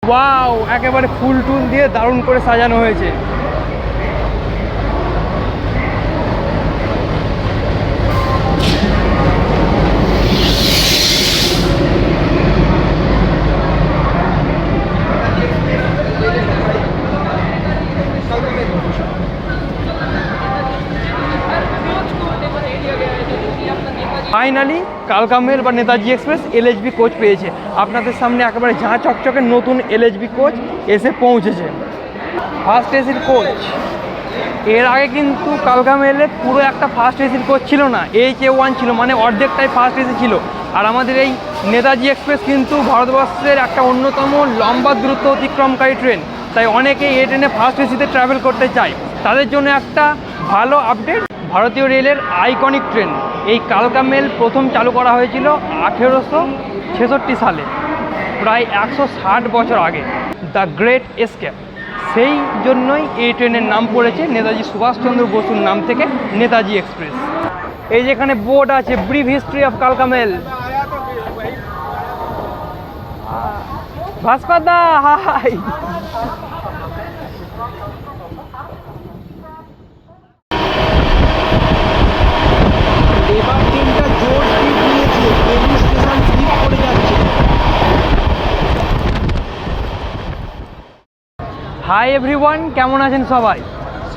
Wow, একেবারে ফুল টুল দিয়ে দারুণ করে সাজানো হয়েছে। ফাইনালি কালকা মেল বা নেতাজি এক্সপ্রেস এলএচবি কোচ পেয়েছে। আপনাদের সামনে একেবারে ঝাঁ চকচকে নতুন এলএচবি কোচ এসে পৌঁছেছে। ফার্স্ট এসির কোচ, এর আগে কিন্তু কালকা মেলে পুরো একটা ফার্স্ট এসির কোচ ছিল না, HA1 ছিল, মানে অর্ধেকটাই ফার্স্ট এসি ছিল। আর আমাদের এই নেতাজি এক্সপ্রেস কিন্তু ভারতবর্ষের একটা অন্যতম লম্বা দূরত্ব অতিক্রমকারী ট্রেন, তাই অনেকেই এই ট্রেনে ফার্স্ট এসিতে ট্রাভেল করতে চায়। তাদের জন্য একটা ভালো আপডেট, ভারতীয় রেলের আইকনিক ট্রেন এই কালকা মেল প্রথম চালু করা হয়েছিল 1866 সালে, প্রায় 160 বছর আগে, দ্য গ্রেট এস্কেপ। সেই জন্যই এই ট্রেনের নাম পড়েছে নেতাজি সুভাষচন্দ্র বসুর নাম থেকে নেতাজি এক্সপ্রেস। এই যেখানে বোর্ড আছে ব্রিফ হিস্ট্রি অফ কালকা মেল। ভাস্করদা হাই। এবার ট্রেনটা জোর স্পিড নিয়েছে, বেলুড় স্টেশন স্লিপ করে যাচ্ছে। হাই এভরিওয়ান, কেমন আছেন সবাই?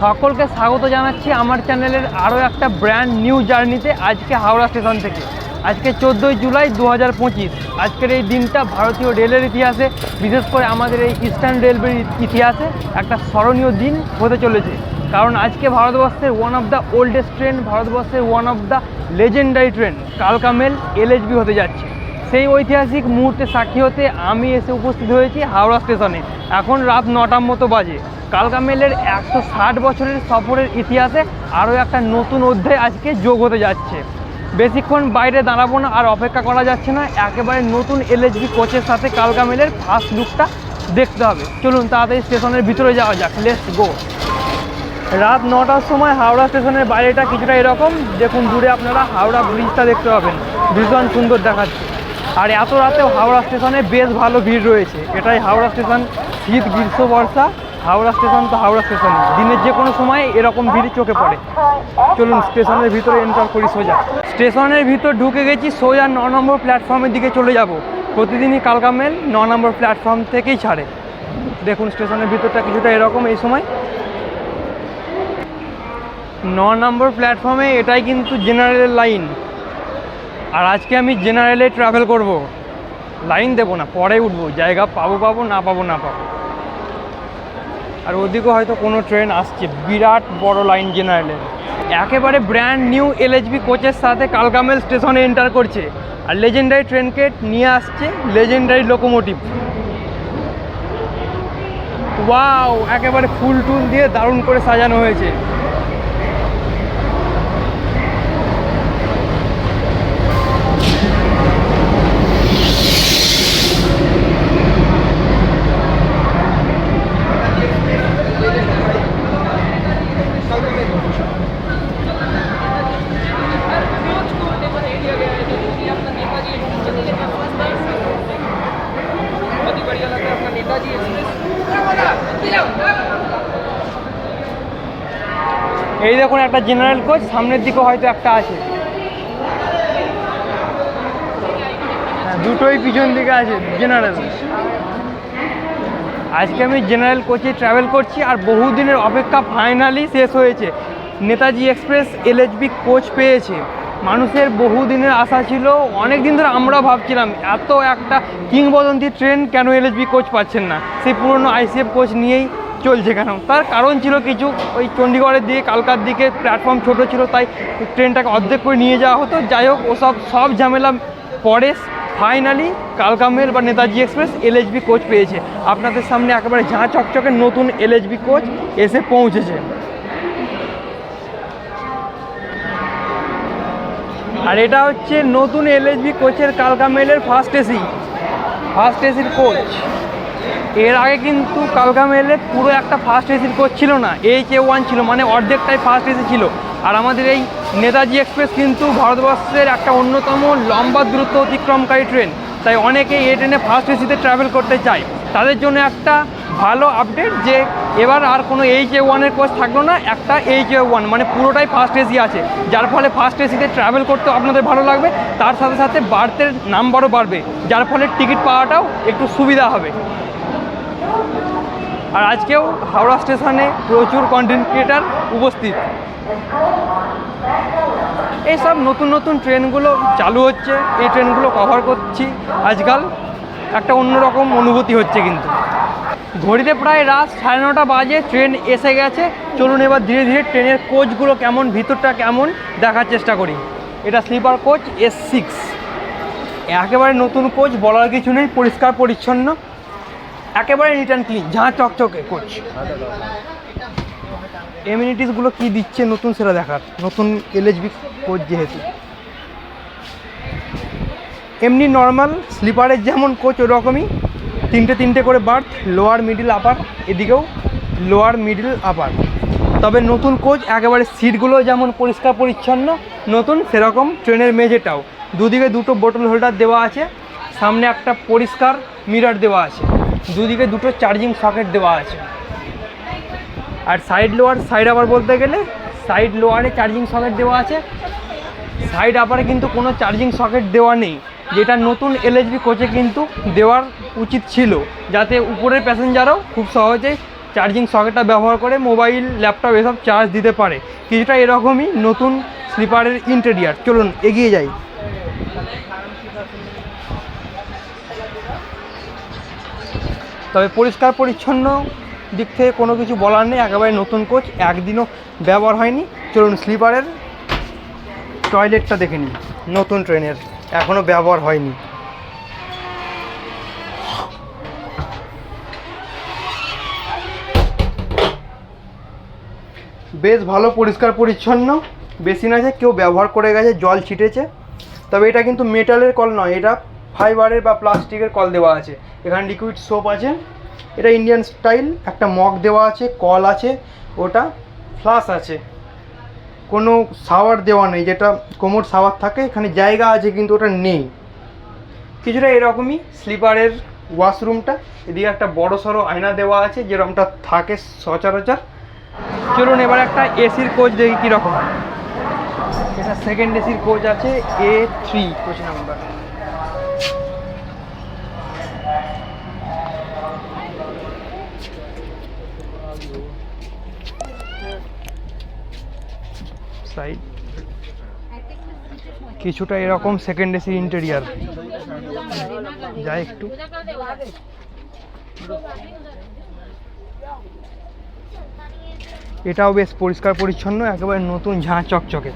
সকলকে স্বাগত জানাচ্ছি আমার চ্যানেলের আরও একটা ব্র্যান্ড নিউ জার্নিতে। আজকে হাওড়া স্টেশন থেকে, আজকে 14ই জুলাই 2025। আজকের এই দিনটা ভারতীয় রেলের ইতিহাসে, বিশেষ করে আমাদের এই ইস্টার্ন রেলওয়ের ইতিহাসে একটা স্মরণীয় দিন হতে চলেছে। কারণ আজকে ভারতবর্ষের one of the oldest train, ভারতবর্ষের one of the legendary train কালকা মেল এলএচবি হতে যাচ্ছে। সেই ঐতিহাসিক মুহূর্তে সাক্ষী হতে আমি এসে উপস্থিত হয়েছি হাওড়া স্টেশনে। এখন রাত 9টার মতো বাজে। কালকা মেলের 160 বছরের সফরের ইতিহাসে আরও একটা নতুন অধ্যায় আজকে যোগ হতে যাচ্ছে। বেশিক্ষণ বাইরে দাঁড়াবো না, আর অপেক্ষা করা যাচ্ছে না। একেবারে নতুন এলএচবি কোচের সাথে কালকা মেলের ফার্স্ট লুকটা দেখতে হবে। চলুন তাড়াতাড়ি স্টেশনের ভিতরে যাওয়া যাক, লেটস গো। রাত 9টার সময় হাওড়া স্টেশনের বাইরেটা কিছুটা এরকম। দেখুন দূরে আপনারা হাওড়া ব্রিজটা দেখতে পাবেন, ভীষণ সুন্দর দেখাচ্ছে। আর এত রাতেও হাওড়া স্টেশনে বেশ ভালো ভিড় রয়েছে। এটাই হাওড়া স্টেশন, শীত গ্রীষ্ম বর্ষা হাওড়া স্টেশন তো হাওড়া স্টেশনে দিনের যে কোনো সময় এরকম ভিড় চোখে পড়ে। চলুন স্টেশনের ভিতরে এন্টার করি সোজা। স্টেশনের ভিতর ঢুকে গেছি, সোজা 9 নম্বর প্ল্যাটফর্মের দিকে চলে যাব। প্রতিদিনই কালকা মেল 9 নম্বর প্ল্যাটফর্ম থেকেই ছাড়ে। দেখুন স্টেশনের ভিতরটা কিছুটা এরকম এই সময়। 9 নম্বর প্ল্যাটফর্মে এটাই কিন্তু জেনারেলের লাইন। আর আজকে আমি জেনারেলে ট্রাভেল করব, লাইন দেবো না, পরে উঠবো, জায়গা পাবো না পাবো। আর ওদিকেও হয়তো কোনো ট্রেন আসছে, বিরাট বড় লাইন জেনারেলের। একেবারে ব্র্যান্ড নিউ এলএচবি কোচের সাথে কালকা মেল স্টেশনে এন্টার করছে। আর লেজেন্ডারি ট্রেনকে নিয়ে আসছে লেজেন্ডারি লোকোমোটিভ। ওয়াও, একেবারে ফুল টুল দিয়ে দারুণ করে সাজানো হয়েছে। এই দেখুন একটা জেনারেল কোচ, সামনের দিকে হয়তো একটা আছে, দুটোই পিছন দিকে আছে জেনারেল। আজকে আমি জেনারেল কোচে ট্রাভেল করছি, আর বহুদিনের অপেক্ষা ফাইনালি শেষ হয়েছে। নেতাজি এক্সপ্রেস এলএচবি কোচ পেয়েছে। মানুষের বহুদিনের আশা ছিল, অনেক দিন ধরে আমরাও ভাবছিলাম এত একটা কিংবদন্তি ট্রেন কেন এলএচবি কোচ পাচ্ছেন না, সেই পুরনো আইসিএফ কোচ নিয়েই চলছে কেন। তার কারণ ছিল কিছু, ওই চণ্ডীগড়ের দিকে কালকার দিকে প্ল্যাটফর্ম ছোটো ছিল, তাই ট্রেনটাকে অর্ধেক করে নিয়ে যাওয়া হতো। যাই হোক, সব ঝামেলা পরে ফাইনালি কালকা মেল বা নেতাজি এক্সপ্রেস এলএচবি কোচ পেয়েছে। আপনাদের সামনে একেবারে ঝাঁ চকচকে নতুন এলএচবি কোচ এসে পৌঁছেছে। আর এটা হচ্ছে নতুন এলএচবি কোচের কালকা মেলের ফার্স্ট এসির কোচ। এর আগে কিন্তু কালকা মেলে পুরো একটা ফার্স্ট এসির কোচ ছিল না, HA1 ছিল, মানে অর্ধেকটাই ফার্স্ট এসি ছিল। আর আমাদের এই নেতাজি এক্সপ্রেস কিন্তু ভারতবর্ষের একটা অন্যতম লম্বা দূরত্ব অতিক্রমকারী ট্রেন, তাই অনেকেই এই ট্রেনে ফার্স্ট এসিতে ট্রাভেল করতে চায়। তাদের জন্য একটা ভালো আপডেট যে এবার আর কোনো HA1-এর কোচ থাকলো না, একটা HA1 মানে পুরোটাই ফার্স্ট এসি আছে, যার ফলে ফার্স্ট এসিতে ট্রাভেল করতেও আপনাদের ভালো লাগবে, তার সাথে সাথে বার্থের নাম্বারও বাড়বে, যার ফলে টিকিট পাওয়াটাও একটু সুবিধা হবে। আর আজকেও হাওড়া স্টেশনে প্রচুর কন্টেন্ট ক্রিয়েটার উপস্থিত। এইসব নতুন নতুন ট্রেনগুলো চালু হচ্ছে, এই ট্রেনগুলো কভার করছি আজকাল, একটা অন্যরকম অনুভূতি হচ্ছে। কিন্তু ঘড়িতে প্রায় রাত 9:30 বাজে, ট্রেন এসে গেছে। চলুন এবার ধীরে ধীরে ট্রেনের কোচগুলো কেমন, ভিতরটা কেমন দেখার চেষ্টা করি। এটা স্লিপার কোচ S6, একেবারে নতুন কোচ, বলার কিছু নেই, পরিষ্কার পরিচ্ছন্ন, একেবারে নিট অ্যান্ড ক্লিন, ঝাঁ চকচকে কোচ। এমিনিটিসগুলো কি দিচ্ছে নতুন সেটা দেখার, নতুন LHB কোচ যেহেতু। এমনি নর্মাল স্লিপারের যেমন কোচ ওরকমই, তিনটে করে বার্থ, লোয়ার মিডিল আপার, এদিকেও লোয়ার মিডিল আপার। তবে নতুন কোচ একেবারে সিটগুলো যেমন পরিষ্কার পরিচ্ছন্ন নতুন, সেরকম ট্রেনের মেঝেটাও। দুদিকে দুটো বোতল হোল্ডার দেওয়া আছে, সামনে একটা পরিষ্কার মিরর দেওয়া আছে, দুদিকে দুটো চার্জিং সকেট দেওয়া আছে। আর সাইড আপার বলতে গেলে সাইড লোয়ারে চার্জিং সকেট দেওয়া আছে, সাইড আপারে কিন্তু কোনো চার্জিং সকেট দেওয়া নেই, যেটা নতুন LHB কোচে কিন্তু দেওয়ার উচিত ছিল, যাতে উপরের প্যাসেঞ্জারও খুব সহজেই চার্জিং সকেটটা ব্যবহার করে মোবাইল, ল্যাপটপ এসব চার্জ দিতে পারে। কিছুটা এরকমই নতুন স্লিপারের ইন্টেরিয়ার। চলুন এগিয়ে যাই। তবে পরিষ্কার পরিচ্ছন্ন দিক থেকে কোনো কিছু বলার নেই, একেবারে নতুন কোচ, একদিনও ব্যবহার হয়নি। চলুন স্লিপারের টয়লেটটা দেখে নিই, নতুন ট্রেনের, এখনও ব্যবহার হয়নি। বেশ ভালো, পরিষ্কার পরিচ্ছন্ন, বেসিন আছে, কেউ ব্যবহার করে গেছে, জল ছিটেছে। তবে এটা কিন্তু মেটালের কল নয়, এটা ফাইবারের বা প্লাস্টিকের কল দেওয়া আছে। এখানে লিকুইড সোপ আছে, এটা ইন্ডিয়ান স্টাইল, একটা মগ দেওয়া আছে, কল আছে, ওটা ফ্লাশ আছে, কোনো শাওয়ার দেওয়া নেই, যেটা কোমর শাওয়ার থাকে এখানে জায়গা আছে কিন্তু ওটা নেই। কিছুটা এরকমই স্লিপারের ওয়াশরুমটা, এদিকে একটা বড় সড়ো আয়না দেওয়া আছে, যেরকমটা থাকে সচরাচর। চলুন এবার একটা এসির কোচ দেখি কীরকম। এটা সেকেন্ড এসির কোচ আছে, A3 কোচ নাম্বার। সাইড কিছুটা এরকম সেকেন্ড এসি ইন্টেরিয়ার, যাই একটু। এটাও বেশ পরিষ্কার পরিচ্ছন্ন, একেবারে নতুন, ঝাঁ চকচকে।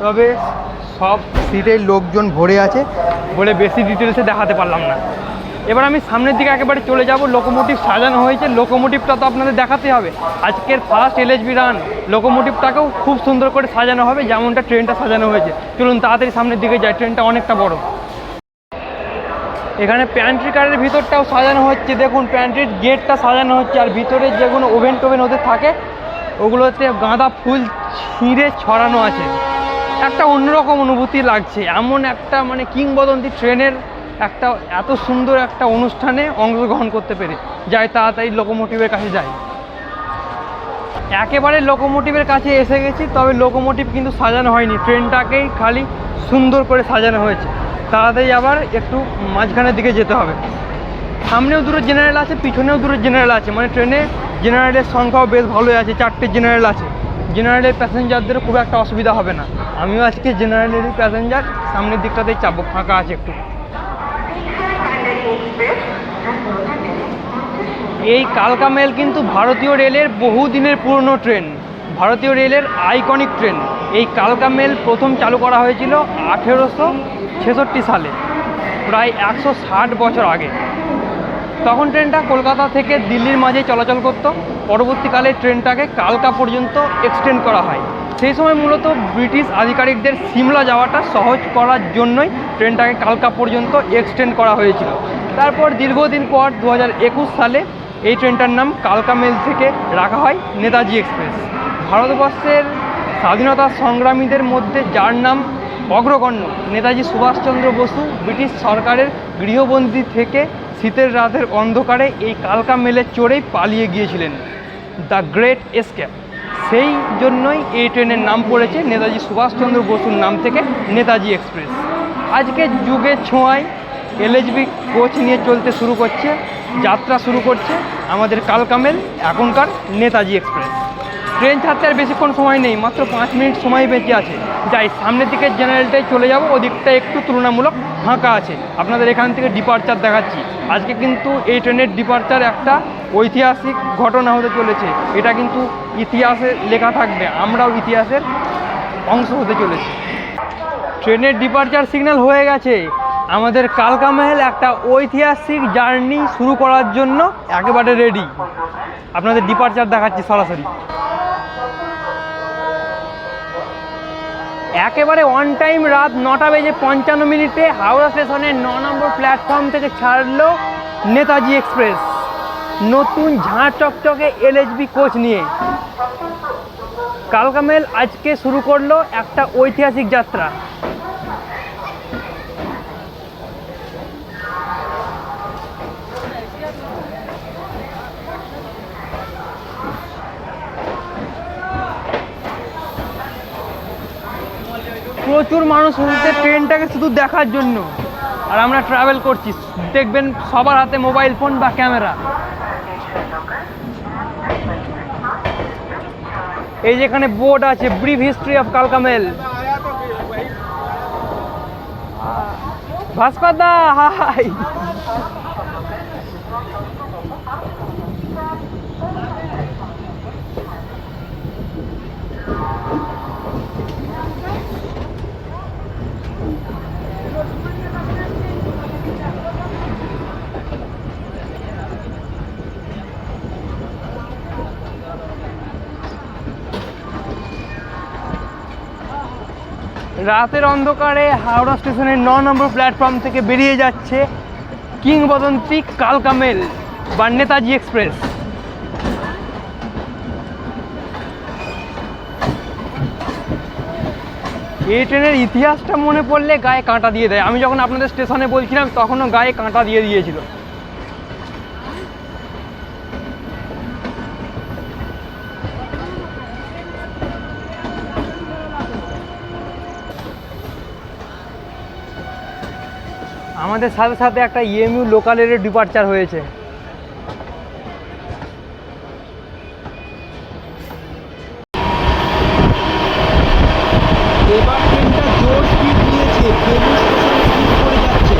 তবে সব সিটেই লোকজন ভরে আছে বলে বেশি ডিটেলসে দেখাতে পারলাম না। এবার আমি সামনের দিকে একেবারে চলে যাব। লোকোমোটিভ সাজানো হয়েছে, লোকোমোটিভটা তো আপনাদের দেখাতে হবে। আজকের ফার্স্ট LHB রান, লোকোমোটিভটাকেও খুব সুন্দর করে সাজানো হবে, যেমনটা ট্রেনটা সাজানো হয়েছে। চলুন তাড়াতাড়ি সামনের দিকে যাই, ট্রেনটা অনেকটা বড়। এখানে প্যান্ট্রি কারের ভিতরটাও সাজানো হচ্ছে, দেখুন প্যান্ট্রির গেটটা সাজানো হচ্ছে, আর ভিতরে যেগুলো ওভেন টোভেন ওদের থাকে ওগুলোতে গাঁদা ফুল ছিঁড়ে ছড়ানো আছে। একটা অন্যরকম অনুভূতি লাগছে, এমন একটা মানে কিংবদন্তি ট্রেনের একটা এত সুন্দর একটা অনুষ্ঠানে অংশগ্রহণ করতে পেরে। যাই তাড়াতাড়ি লোকোমোটিভের কাছে যাই। একেবারে লোকোমোটিভের কাছে এসে গেছি, তবে লোকোমোটিভ কিন্তু সাজানো হয়নি, ট্রেনটাকেই খালি সুন্দর করে সাজানো হয়েছে। তাড়াতাড়ি আবার একটু মাঝখানের দিকে যেতে হবে। সামনেও দুটো জেনারেল আছে, পিছনেও দুটো জেনারেল আছে, মানে ট্রেনে জেনারেলের সংখ্যাও বেশ ভালোই আছে, 4টে জেনারেল আছে। জেনারেলের প্যাসেঞ্জারদের খুব একটা অসুবিধা হবে না। আমিও আজকে জেনারেলেরই প্যাসেঞ্জার, সামনের দিকটাতেই চাপবো, ফাঁকা আছে একটু। এই কালকা মেল কিন্তু ভারতীয় রেলের বহুদিনের পুরনো ট্রেন, ভারতীয় রেলের আইকনিক ট্রেন। এই কালকা মেল প্রথম চালু করা হয়েছিল 1866 সালে, প্রায় 160 বছর আগে। তখন ট্রেনটা কলকাতা থেকে দিল্লির মাঝে চলাচল করত। পরবর্তীকালে ট্রেনটাকে কালকা পর্যন্ত এক্সটেন্ড করা হয়। সেই সময় মূলত ব্রিটিশ আধিকারিকদের সিমলা যাওয়াটা সহজ করার জন্যই ট্রেনটাকে কালকা পর্যন্ত এক্সটেন্ড করা হয়েছিল। তারপর দীর্ঘদিন পর 2021 সালে এই ট্রেনটার নাম কালকা মেল থেকে রাখা হয় নেতাজি এক্সপ্রেস। ভারতবর্ষের স্বাধীনতা সংগ্রামীদের মধ্যে যার নাম অগ্রগণ্য নেতাজি সুভাষচন্দ্র বসু ব্রিটিশ সরকারের গৃহবন্দী থেকে শীতের রাতের অন্ধকারে এই কালকা মেলে চড়েই পালিয়ে গিয়েছিলেন, দ্য গ্রেট এসকেপ। সেই জন্যই এই ট্রেনের নাম পড়েছে নেতাজি সুভাষচন্দ্র বসুর নাম থেকে নেতাজি এক্সপ্রেস। আজকে যুগের ছোঁয়ায় এলএচবি কোচ নিয়ে চলতে শুরু করছে, যাত্রা শুরু করছে আমাদের কালকা মেল, এখনকার নেতাজি এক্সপ্রেস। ট্রেন ছাড়তে আর বেশিক্ষণ সময় নেই, মাত্র 5 মিনিট সময় বেঁচে আছে। যাই সামনের দিকের জেনারেলটাই চলে যাব, ওদিকটা একটু তুলনামূলক ফাঁকা আছে। আপনাদের এখান থেকে ডিপারচার দেখাচ্ছি। আজকে কিন্তু এই ট্রেনের ডিপারচার একটা ঐতিহাসিক ঘটনা হতে চলেছে। এটা কিন্তু ইতিহাসে লেখা থাকবে, আমরাও ইতিহাসের অংশ হতে চলেছি। ট্রেনের ডিপারচার সিগন্যাল হয়ে গেছে। আমাদের কালকা মেহেল একটা ঐতিহাসিক জার্নি শুরু করার জন্য একেবারে রেডি। আপনাদের ডিপারচার দেখাচ্ছি সরাসরি। একেবারে অন টাইম রাত 9:55 হাওড়া স্টেশনের 9 নম্বর প্ল্যাটফর্ম থেকে ছাড়লো নেতাজি এক্সপ্রেস, নতুন ঝাঁ চকচকে এলএচবি কোচ নিয়ে। কালকা মেল আজকে শুরু করলো একটা ঐতিহাসিক যাত্রা। প্রচুর মানুষ হচ্ছে ট্রেনটাকে শুধু দেখার জন্য, আর আমরা ট্রাভেল করছি। দেখবেন সবার হাতে মোবাইল ফোন বা ক্যামেরা। এই যেখানে বোর্ড আছে, ব্রিফ হিস্ট্রি অফ কালকা মেল। ভাস্কর দা হাই। রাতের অন্ধকারে হাওড়া স্টেশনের 9 নম্বর প্ল্যাটফর্ম থেকে বেরিয়ে যাচ্ছে কিংবদন্তি কালকা মেল বা নেতাজি এক্সপ্রেস। এই ট্রেনের ইতিহাসটা মনে পড়লে গায়ে কাঁটা দিয়ে দেয়। আমি যখন আপনাদের স্টেশনে বলছিলাম তখনও গায়ে কাঁটা দিয়ে দিয়েছিল। আমাদের সাথে সাথে একটা ইএমইউ লোকালের ডিপারচার হয়েছে। এবার ট্রেনটা জোর স্পিড নিয়েছে, বেলুড় স্টেশন স্পিড করে যাচ্ছে।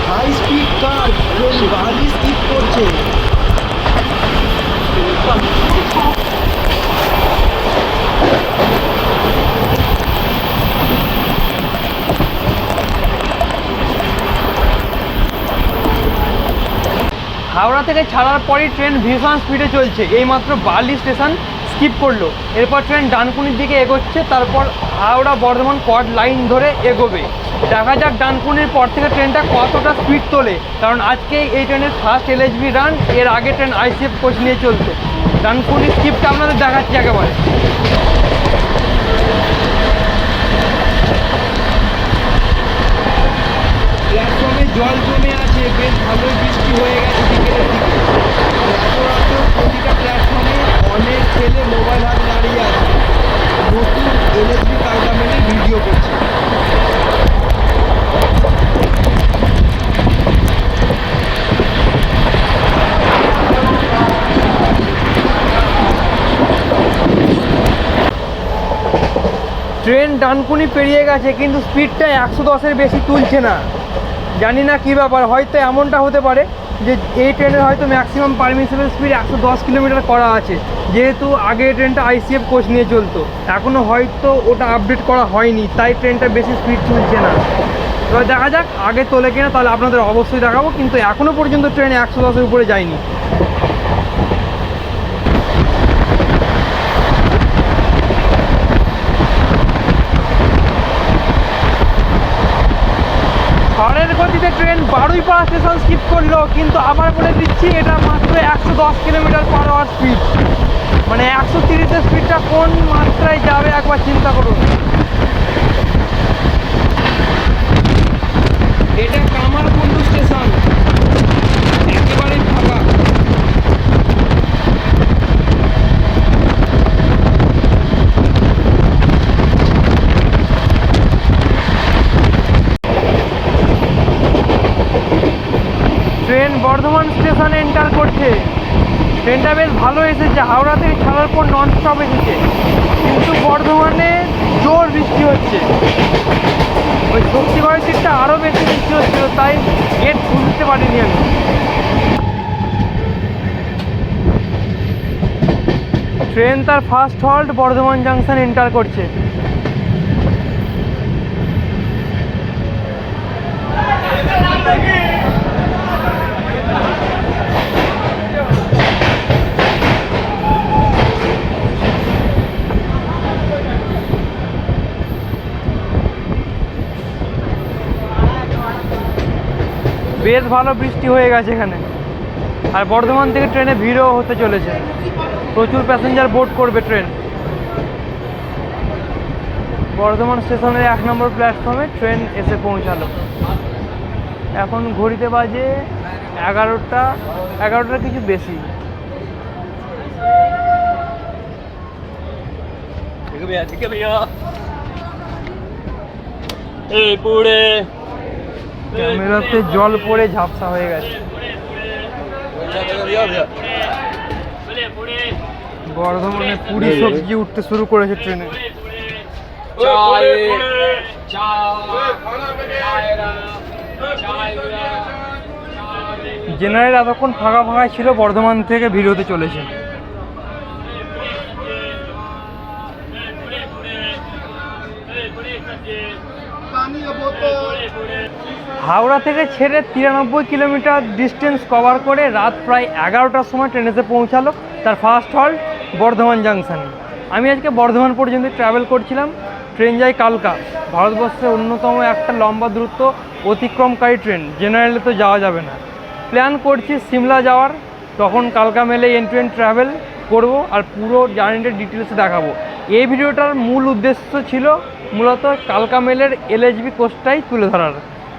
হাই স্পিড কার ট্রেন বালি স্কিপ করছে। হাওড়া থেকে ছাড়ার পরই ট্রেন ভীষণ স্পিডে চলছে। এইমাত্র বালি স্টেশন স্কিপ করলো। এরপর ট্রেন ডানকুনির দিকে এগোচ্ছে, তারপর হাওড়া বর্ধমান কর্ড লাইন ধরে এগোবে। দেখা যাক ডানকুনির পর থেকে ট্রেনটা কতটা স্পিড তোলে, কারণ আজকে এই ট্রেনের ফার্স্ট এলএচবি রান। এর আগে ট্রেন আইসিএফ কোচ নিয়ে চলতো। ডানকুনির স্কিপটা আপনাদের দেখাচ্ছি একেবারে। প্ল্যাটফর্মে জল জমে আছে, বেশ ভালোই বৃষ্টি হয়ে গেছে বিকেলের দিকে। এত রাতেও প্রতিটা প্ল্যাটফর্মে অনেক ছেলে মোবাইল হাতে দাঁড়িয়ে আছে, নতুন এলএসবি কালকা মেলে ভিডিও করছে। ট্রেন ডানকুনি পেরিয়ে গেছে, কিন্তু স্পিডটা 110-এর বেশি তুলছে না। জানি না কী ব্যাপার, হয়তো এমনটা হতে পারে যে এই ট্রেনের হয়তো ম্যাক্সিমাম পারমিসিবল স্পিড 110 কিলোমিটার করা আছে, যেহেতু আগে ট্রেনটা আইসিএফ কোচ নিয়ে চলতো। এখনও হয়তো ওটা আপডেট করা হয়নি, তাই ট্রেনটা বেশি স্পিড তুলছে না। এবার দেখা যাক আগে তোলে কিনা, তাহলে আপনাদের অবশ্যই দেখাবো। কিন্তু এখনও পর্যন্ত ট্রেন 110-এর উপরে যায়নি। গতিতে ট্রেন বারুইপাড়া স্টেশন স্কিপ করলো, কিন্তু আবার বলে দিচ্ছি এটা মাত্র 110 কিলোমিটার পার আওয়ার স্পিড। মানে 130-এর স্পিডটা কোন মাত্রায় যাবে একবার চিন্তা করুন। এটা কামারকুণ্ডু স্টেশন, একেবারে ফাঁকা। ট্রেন বর্ধমান স্টেশনে এন্টার করছে। ট্রেনটা বেশ ভালো এসেছে, হাওড়া থেকে ছাড়ার পর নন স্টপ এসেছে, কিন্তু বর্ধমানে জোর বৃষ্টি হচ্ছে। ওই শক্তিগড়ের দিকটা আরও বেশি বৃষ্টি হচ্ছিল, তাই গেট খুলতে পারিনি আমি। ট্রেন তার first halt Bardhaman junction enter করছে। বেশ ভালো বৃষ্টি হয়ে গেছে এখানে, আর বর্ধমান থেকে ট্রেনে ভিড়ও হতে চলেছে। প্রচুর প্যাসেঞ্জার বোর্ড করবে ট্রেন। বর্ধমান স্টেশনের 1 নম্বর প্ল্যাটফর্মে ট্রেন এসে পৌঁছালো। এখন ঘড়িতে বাজে 11টার কিছু বেশি। ক্যামেরাতে জল পড়ে ঝাপসা হয়ে গেছে। বর্ধমানে পুরি সবজি উঠতে শুরু করেছে ট্রেনে। জেনারেল এতক্ষণ ফাঁকা ফাঁকা ছিল, বর্ধমান থেকে ভিড় হতে চলেছে। হাওড়া থেকে ছেড়ে 93 কিলোমিটার ডিস্টেন্স কভার করে রাত প্রায় 11টার সময় ট্রেন এসে পৌঁছালো তার ফার্স্ট হল্ট বর্ধমান জাংশনে। আমি আজকে বর্ধমান পর্যন্ত ট্রাভেল করছিলাম। ট্রেন যায় কালকা, ভারতবর্ষের অন্যতম একটা লম্বা দূরত্ব অতিক্রমকারী ট্রেন। জেনারেলে তো যাওয়া যাবে না। প্ল্যান করছি সিমলা যাওয়ার, তখন কালকা মেলে এন্ড টু এন্ড ট্রাভেল করবো আর পুরো জার্নিটার ডিটেলসে দেখাবো। এই ভিডিওটার মূল উদ্দেশ্য ছিল মূলত কালকা মেলের LHB কোর্সটাই তুলে ধরার।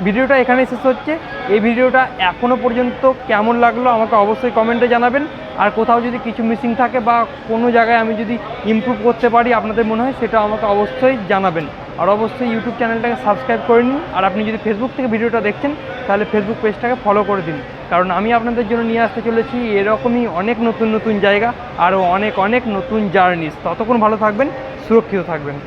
ভিডিওটা এখানেই শেষ হচ্ছে। এই ভিডিওটা এখনও পর্যন্ত কেমন লাগলো আমাকে অবশ্যই কমেন্টে জানাবেন। আর কোথাও যদি কিছু মিসিং থাকে বা কোনো জায়গায় আমি যদি ইমপ্রুভ করতে পারি আপনাদের মনে হয়, সেটা আমাকে অবশ্যই জানাবেন। আর অবশ্যই ইউটিউব চ্যানেলটাকে সাবস্ক্রাইব করে নিন। আর আপনি যদি ফেসবুক থেকে ভিডিওটা দেখছেন তাহলে ফেসবুক পেজটাকে ফলো করে দিন, কারণ আমি আপনাদের জন্য নিয়ে আসতে চলেছি এরকমই অনেক নতুন নতুন জায়গা, আরও অনেক নতুন জার্নিস। ততক্ষণ ভালো থাকবেন, সুরক্ষিত থাকবেন।